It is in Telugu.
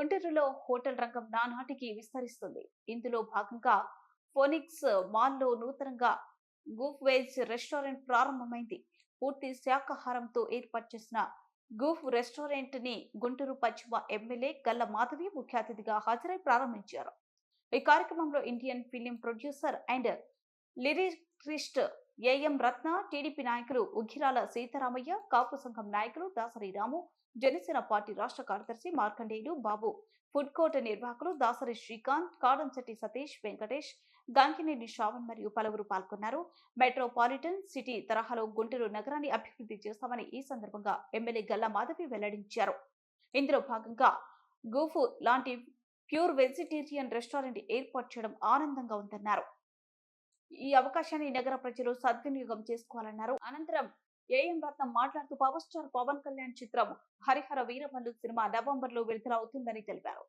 గుంటూరులో హోటల్ రంగం నానాటికి విస్తరిస్తుంది. ఇందులో భాగంగా ఫోనిక్స్ మాల్లో నూతనంగా గూఫ్ వెజ్ రెస్టారెంట్ ప్రారంభమైంది. పూర్తి శాకాహారంతో ఏర్పాటు చేసిన గూఫ్ రెస్టారెంట్ ని గుంటూరు పశ్చిమ ఎమ్మెల్యే గల్ల మాధవి ముఖ్య అతిథిగా హాజరై ప్రారంభించారు. ఈ కార్యక్రమంలో Indian film producer and lyricist AM Ratna, TDP నాయకులు ఉగ్గిరాల సీతారామయ్య, కాపు సంఘం నాయకులు దాసరి రాము, జనసేన పార్టీ రాష్ట్ర కార్యదర్శి మార్కండేయులు బాబు, ఫుడ్ కోర్ట్ నిర్వాహకులు దాసరి శ్రీకాంత్, కాడంశెట్టి సతీష్, వెంకటేష్, గంకినేని శ్రావణ్ మరియు పలువురు పాల్గొన్నారు. మెట్రోపాలిటన్ సిటీ తరహాలో గుంటూరు నగరాన్ని అభివృద్ధి చేస్తామని ఈ సందర్భంగా ఎమ్మెల్యే గల్లా మాధవి వెల్లడించారు. ఇందులో భాగంగా గూఫ్ లాంటి ప్యూర్ వెజిటేరియన్ రెస్టారెంట్ ఏర్పాటు చేయడం ఆనందంగా ఉందన్నారు. ఈ అవకాశాన్ని నగర ప్రజలు సద్వినియోగం చేసుకోవాలన్నారు. అనంతరం ఏఎం రత్నం మాట్లాడుతూ పవర్ స్టార్ పవన్ కళ్యాణ్ చిత్రం హరిహర వీరమల్లు సినిమా నవంబర్లో విడుదల అవుతుందని తెలిపారు.